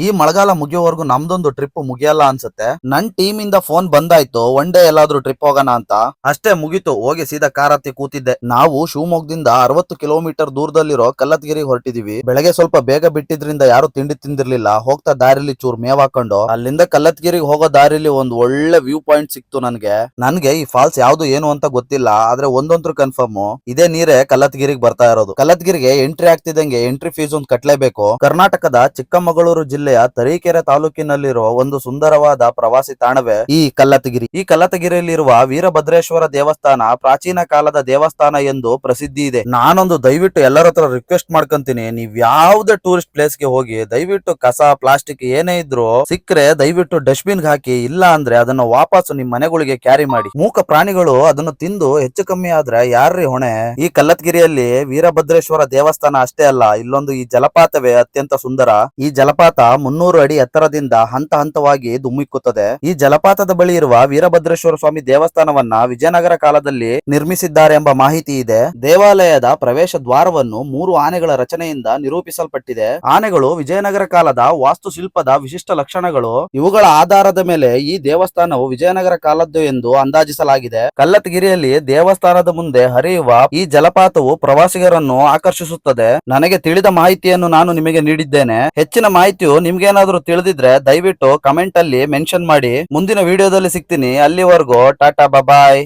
ಈ ಮಳೆಗಾಲ ಮುಗಿಯೋವರೆಗೂ ನಮ್ದೊಂದು ಟ್ರಿಪ್ ಮುಗಿಯಲ್ಲ ಅನ್ಸುತ್ತೆ. ನನ್ ಟೀಮ್ ಇಂದ ಫೋನ್ ಬಂದಾಯ್ತು, ಒನ್ ಡೇ ಎಲ್ಲಾದ್ರೂ ಟ್ರಿಪ್ ಹೋಗೋಣ ಅಂತ. ಅಷ್ಟೇ ಮುಗೀತು, ಹೋಗಿ ಸೀದಾ ಕಾರ್ ಹತ್ತಿ ಕೂತಿದ್ದೆ. ನಾವು ಶಿವಮೊಗ್ಗದಿಂದ 60 ಕಿಲೋಮೀಟರ್ ದೂರದಲ್ಲಿರೋ ಕಲ್ಲತ್ಗಿರಿಗೆ ಹೊರಟಿದೀವಿ. ಬೆಳಗ್ಗೆ ಸ್ವಲ್ಪ ಬೇಗ ಬಿಟ್ಟಿದ್ರಿಂದ ಯಾರು ತಿಂಡಿ ತಿಂದಿರ್ಲಿಲ್ಲ. ಹೋಗ್ತಾ ದಾರಿಲಿ ಚೂರ್ ಮೇವ್ ಹಾಕೊಂಡು ಅಲ್ಲಿಂದ ಕಲ್ಲತ್ಗಿರಿಗೆ ಹೋಗೋ ದಾರಿಲಿ ಒಂದ್ ಒಳ್ಳೆ ವ್ಯೂ ಪಾಯಿಂಟ್ ಸಿಕ್ತು ನನ್ಗೆ ಈ ಫಾಲ್ಸ್ ಯಾವ್ದು ಏನು ಅಂತ ಗೊತ್ತಿಲ್ಲ, ಆದ್ರೆ ಒಂದಂತೂ ಕನ್ಫರ್ಮ್, ಇದೇ ನೀರೇ ಕಲ್ಲತ್ಗಿರಿಗೆ ಬರ್ತಾ ಇರೋದು. ಕಲ್ಲತ್ಗಿರಿಗೆ ಎಂಟ್ರಿ ಆಗ್ತಿದಂಗೆ ಎಂಟ್ರಿ ಫೀಸ್ ಒಂದು ಕಟ್ಲೇಬೇಕು. ಕರ್ನಾಟಕದ ಚಿಕ್ಕಮಗಳೂರು ಜಿಲ್ಲೆಯ ತರೀಕೆರೆ ತಾಲೂಕಿನಲ್ಲಿರುವ ಒಂದು ಸುಂದರವಾದ ಪ್ರವಾಸಿ ತಾಣವೇ ಈ ಕಲ್ಲತ್ತಗಿರಿ. ಈ ಕಲ್ಲತ್ತಗಿರಿಯಲ್ಲಿರುವ ವೀರಭದ್ರೇಶ್ವರ ದೇವಸ್ಥಾನ ಪ್ರಾಚೀನ ಕಾಲದ ದೇವಸ್ಥಾನ ಎಂದು ಪ್ರಸಿದ್ಧಿ ಇದೆ. ನಾನೊಂದು ದಯವಿಟ್ಟು ಎಲ್ಲರ ಹತ್ರ ರಿಕ್ವೆಸ್ಟ್ ಮಾಡ್ಕೊಂತೀನಿ, ನೀವ್ ಯಾವ್ದೇ ಟೂರಿಸ್ಟ್ ಪ್ಲೇಸ್ ಗೆ ಹೋಗಿ ದಯವಿಟ್ಟು ಕಸ ಪ್ಲಾಸ್ಟಿಕ್ ಏನೇ ಇದ್ರು ಸಿಕ್ಕರೆ ದಯವಿಟ್ಟು ಡಸ್ಟ್ಬಿನ್ ಹಾಕಿ, ಇಲ್ಲ ಅಂದ್ರೆ ಅದನ್ನ ವಾಪಸ್ ನಿಮ್ ಮನೆಗಳಿಗೆ ಕ್ಯಾರಿ ಮಾಡಿ. ಮೂಕ ಪ್ರಾಣಿಗಳು ಅದನ್ನು ತಿಂದು ಹೆಚ್ಚು ಕಮ್ಮಿ ಆದ್ರೆ ಯಾರ್ರೀ ಹೊಣೆ? ಈ ಕಲ್ಲತ್ಗಿರಿಯಲ್ಲಿ ವೀರಭದ್ರೇಶ್ವರ ದೇವಸ್ಥಾನ ಅಷ್ಟೇ ಅಲ್ಲ, ಇಲ್ಲೊಂದು ಈ ಜಲಪಾತವೇ ಅತ್ಯಂತ ಸುಂದರ. ಈ ಜಲಪಾತ 300 ಅಡಿ ಎತ್ತರದಿಂದ ಹಂತ ಹಂತವಾಗಿ ಧುಮ್ಮಿಕ್ಕುತ್ತದೆ. ಈ ಜಲಪಾತದ ಬಳಿ ಇರುವ ವೀರಭದ್ರೇಶ್ವರ ಸ್ವಾಮಿ ದೇವಸ್ಥಾನವನ್ನ ವಿಜಯನಗರ ಕಾಲದಲ್ಲಿ ನಿರ್ಮಿಸಿದ್ದಾರೆ ಎಂಬ ಮಾಹಿತಿ ಇದೆ. ದೇವಾಲಯದ ಪ್ರವೇಶ ದ್ವಾರವನ್ನು 3 ಆನೆಗಳ ರಚನೆಯಿಂದ ನಿರೂಪಿಸಲ್ಪಟ್ಟಿದೆ. ಆನೆಗಳು ವಿಜಯನಗರ ಕಾಲದ ವಾಸ್ತುಶಿಲ್ಪದ ವಿಶಿಷ್ಟ ಲಕ್ಷಣಗಳು. ಇವುಗಳ ಆಧಾರದ ಮೇಲೆ ಈ ದೇವಸ್ಥಾನವು ವಿಜಯನಗರ ಕಾಲದ್ದು ಎಂದು ಅಂದಾಜಿಸಲಾಗಿದೆ. ಕಲ್ಲತ್ಗಿರಿಯಲ್ಲಿ ದೇವಸ್ಥಾನದ ಮುಂದೆ ಹರಿಯುವ ಈ ಜಲಪಾತವು ಪ್ರವಾಸಿಗರನ್ನು ಆಕರ್ಷಿಸುತ್ತದೆ. ನನಗೆ ತಿಳಿದ ಮಾಹಿತಿಯನ್ನು ನಾನು ನಿಮಗೆ ನೀಡಿದ್ದೇನೆ. ಹೆಚ್ಚಿನ ಮಾಹಿತಿಯು ನಿಮ್ಗೇನಾದ್ರೂ ತಿಳಿದಿದ್ರೆ ದಯವಿಟ್ಟು ಕಮೆಂಟ್ ಅಲ್ಲಿ ಮೆನ್ಷನ್ ಮಾಡಿ. ಮುಂದಿನ ವಿಡಿಯೋದಲ್ಲಿ ಸಿಗ್ತೀನಿ. ಅಲ್ಲಿವರೆಗೂ ಟಾಟಾ ಬಾಯ್.